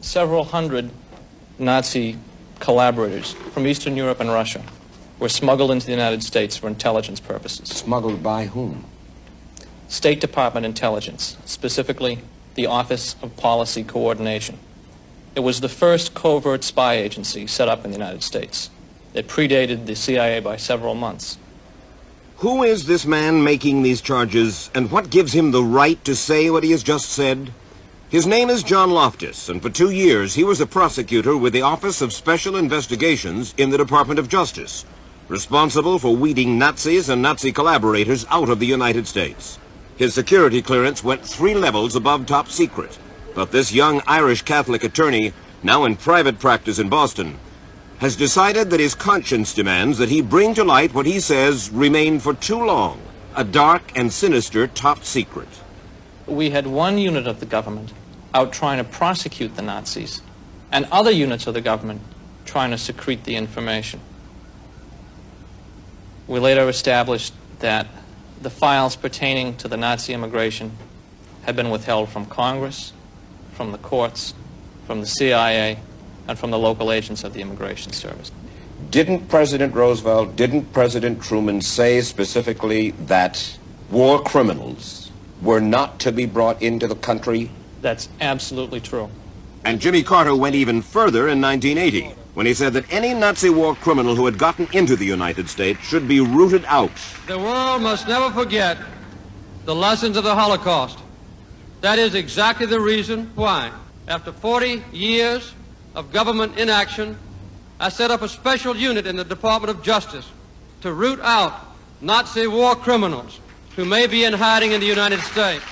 several hundred Nazi collaborators from Eastern Europe and Russia were smuggled into the United States for intelligence purposes. Smuggled by whom? State Department intelligence, specifically the Office of Policy Coordination. It was the first covert spy agency set up in the United States. It predated the CIA by several months. Who is this man making these charges, and what gives him the right to say what he has just said? His name is John Loftus, and for 2 years he was a prosecutor with the Office of Special Investigations in the Department of Justice, responsible for weeding Nazis and Nazi collaborators out of the United States. His security clearance went 3 levels above top secret, but this young Irish Catholic attorney, now in private practice in Boston, has decided that his conscience demands that he bring to light what he says remained for too long, a dark and sinister top secret. We had one unit of the government out trying to prosecute the Nazis, and other units of the government trying to secrete the information. We later established that the files pertaining to the Nazi immigration had been withheld from Congress, from the courts, from the CIA, and from the local agents of the Immigration Service. Didn't President Roosevelt, didn't President Truman say specifically that war criminals were not to be brought into the country? That's absolutely true. And Jimmy Carter went even further in 1980, when he said that any Nazi war criminal who had gotten into the United States should be rooted out. The world must never forget the lessons of the Holocaust. That is exactly the reason why, after 40 years of government inaction, I set up a special unit in the Department of Justice to root out Nazi war criminals who may be in hiding in the United States.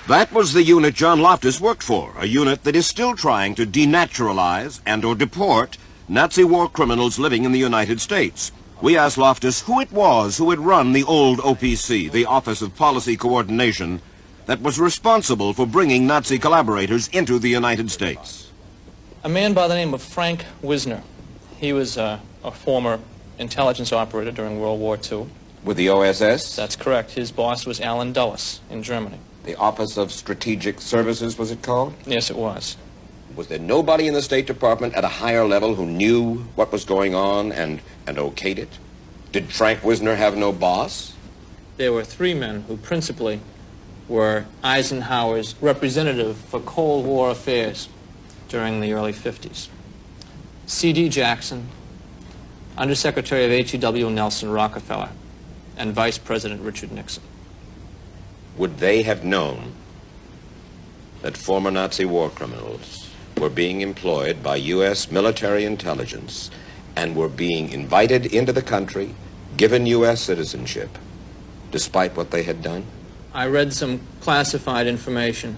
That was the unit John Loftus worked for, a unit that is still trying to denaturalize and or deport Nazi war criminals living in the United States. We asked Loftus who it was who had run the old OPC, the Office of Policy Coordination, that was responsible for bringing Nazi collaborators into the United States. A man by the name of Frank Wisner. He was a former intelligence operator during World War II. With the OSS? That's correct. His boss was Alan Dulles in Germany. The Office of Strategic Services, was it called? Yes, it was. Was there nobody in the State Department at a higher level who knew what was going on and okayed it? Did Frank Wisner have no boss? There were 3 men who principally were Eisenhower's representative for Cold War affairs during the early 50s. C.D. Jackson, Undersecretary of H.E.W. Nelson Rockefeller, and Vice President Richard Nixon. Would they have known that former Nazi war criminals were being employed by U.S. military intelligence and were being invited into the country, given U.S. citizenship, despite what they had done? I read some classified information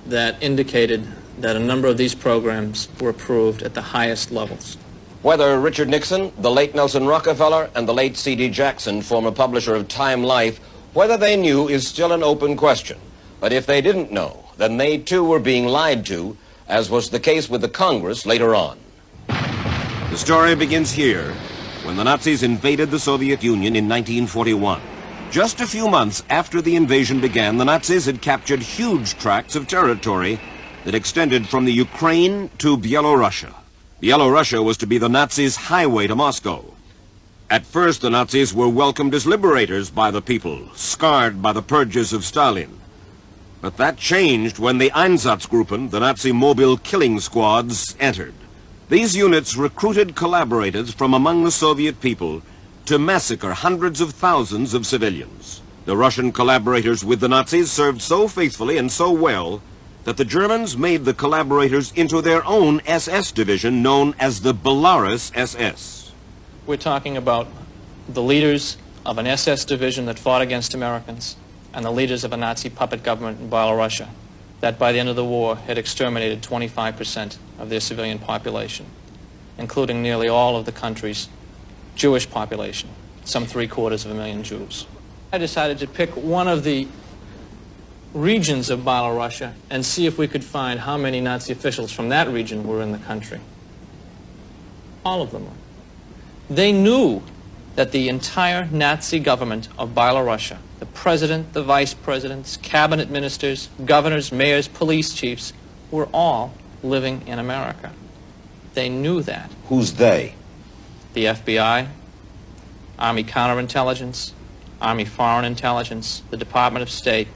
that indicated that a number of these programs were approved at the highest levels. Whether Richard Nixon, the late Nelson Rockefeller, and the late C.D. Jackson, former publisher of Time Life, whether they knew is still an open question. But if they didn't know, then they too were being lied to, as was the case with the Congress later on. The story begins here, when the Nazis invaded the Soviet Union in 1941. Just a few months after the invasion began, the Nazis had captured huge tracts of territory that extended from the Ukraine to Byelorussia. Byelorussia was to be the Nazis' highway to Moscow. At first, the Nazis were welcomed as liberators by the people, scarred by the purges of Stalin. But that changed when the Einsatzgruppen, the Nazi mobile killing squads, entered. These units recruited collaborators from among the Soviet people to massacre hundreds of thousands of civilians. The Russian collaborators with the Nazis served so faithfully and so well that the Germans made the collaborators into their own SS division known as the Belarus SS. We're talking about the leaders of an SS division that fought against Americans and the leaders of a Nazi puppet government in Byelorussia that by the end of the war had exterminated 25% of their civilian population, including nearly all of the country's Jewish population, some 750,000 Jews. I decided to pick one of the regions of Byelorussia and see if we could find how many Nazi officials from that region were in the country. All of them were. They knew that the entire Nazi government of Byelorussia, the president, the vice presidents, cabinet ministers, governors, mayors, police chiefs, were all living in America. They knew that. Who's they? The FBI, Army Counterintelligence, Army Foreign Intelligence, the Department of State.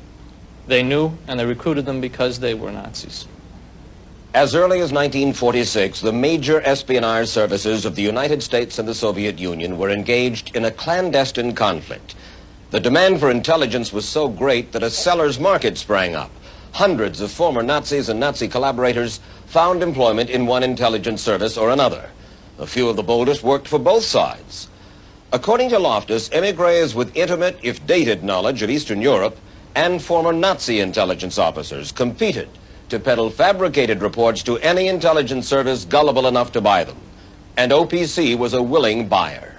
They knew, and they recruited them because they were Nazis. As early as 1946, the major espionage services of the United States and the Soviet Union were engaged in a clandestine conflict. The demand for intelligence was so great that a seller's market sprang up. Hundreds of former Nazis and Nazi collaborators found employment in one intelligence service or another. A few of the boldest worked for both sides. According to Loftus, emigres with intimate, if dated, knowledge of Eastern Europe and former Nazi intelligence officers competed to peddle fabricated reports to any intelligence service gullible enough to buy them. And OPC was a willing buyer.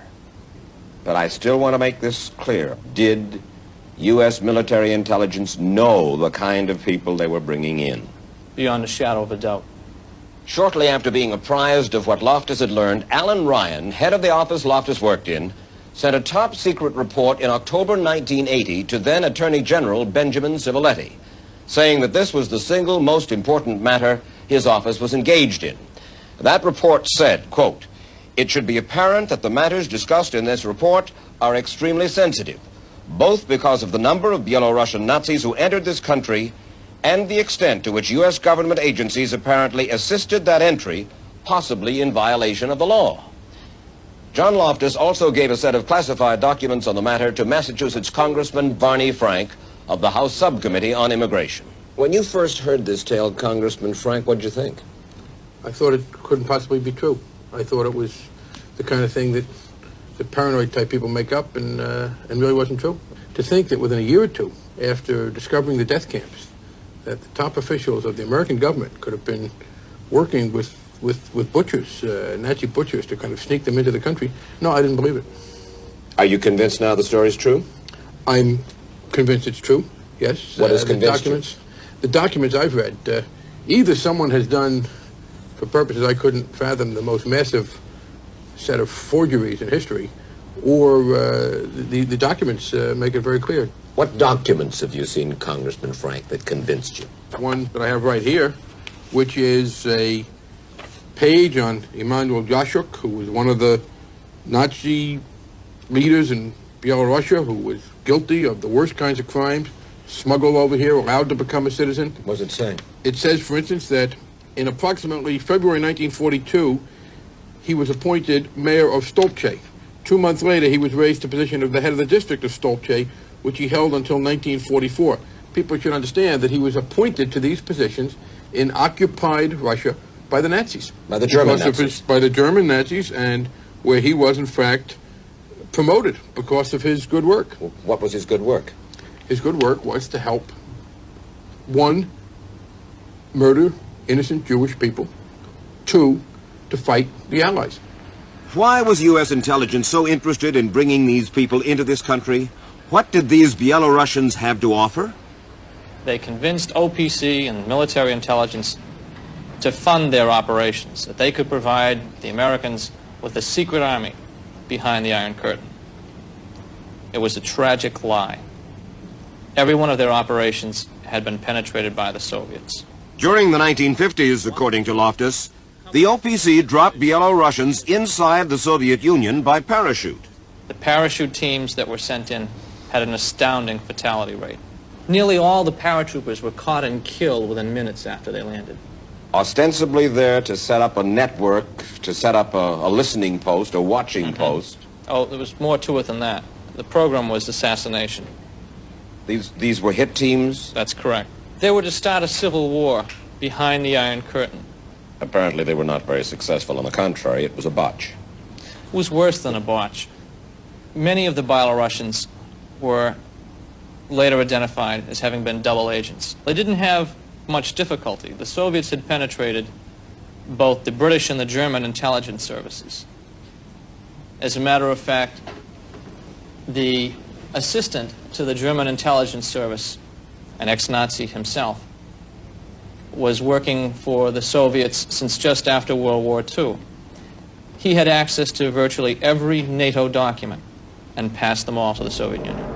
But I still want to make this clear. Did U.S. military intelligence know the kind of people they were bringing in? Beyond a shadow of a doubt. Shortly after being apprised of what Loftus had learned, Alan Ryan, head of the office Loftus worked in, sent a top-secret report in October 1980 to then Attorney General Benjamin Civiletti, saying that this was the single most important matter his office was engaged in. That report said, quote, "It should be apparent that the matters discussed in this report are extremely sensitive, both because of the number of Belarusian Nazis who entered this country and the extent to which U.S. government agencies apparently assisted that entry, possibly in violation of the law." John Loftus also gave a set of classified documents on the matter to Massachusetts Congressman Barney Frank of the House Subcommittee on Immigration. When you first heard this tale, Congressman Frank, what did you think? I thought it couldn't possibly be true. I thought it was the kind of thing that the paranoid type people make up and really wasn't true. To think that within a year or two after discovering the death camps, that the top officials of the American government could have been working with butchers, Nazi butchers, to kind of sneak them into the country. No, I didn't believe it. Are you convinced now the story's true? I'm convinced it's true, yes. What is convinced you? The documents I've read, either someone has done, for purposes I couldn't fathom, the most massive set of forgeries in history, or the documents make it very clear. What documents have you seen, Congressman Frank, that convinced you? One that I have right here, which is a page on Emanuel Jashuk, who was one of the Nazi leaders in Belarusia, who was guilty of the worst kinds of crimes, smuggled over here, allowed to become a citizen. What does it say? It says, for instance, that in approximately February 1942, he was appointed mayor of Stolce. 2 months later, he was raised to the position of the head of the district of Stolce, which he held until 1944. People should understand that he was appointed to these positions in occupied Russia by the Nazis. By the German Nazis. By the German Nazis, and where he was, in fact, promoted because of his good work. What was his good work? His good work was to help, one, murder innocent Jewish people, two, to fight the Allies. Why was U.S. intelligence so interested in bringing these people into this country? What did these Belarusians have to offer? They convinced OPC and military intelligence to fund their operations, that they could provide the Americans with a secret army behind the Iron Curtain. It was a tragic lie. Every one of their operations had been penetrated by the Soviets. During the 1950s, according to Loftus, the OPC dropped Belarusians inside the Soviet Union by parachute. The parachute teams that were sent in had an astounding fatality rate. Nearly all the paratroopers were caught and killed within minutes after they landed. Ostensibly there to set up a network, to set up a listening post, a watching post. Oh, there was more to it than that. The program was assassination. These were hit teams? That's correct. They were to start a civil war behind the Iron Curtain. Apparently they were not very successful. On the contrary, it was a botch. It was worse than a botch. Many of the Belarusians were later identified as having been double agents. They didn't have much difficulty. The Soviets had penetrated both the British and the German intelligence services. As a matter of fact, the assistant to the German intelligence service, an ex-Nazi himself, was working for the Soviets since just after World War II. He had access to virtually every NATO document and passed them all to the Soviet Union.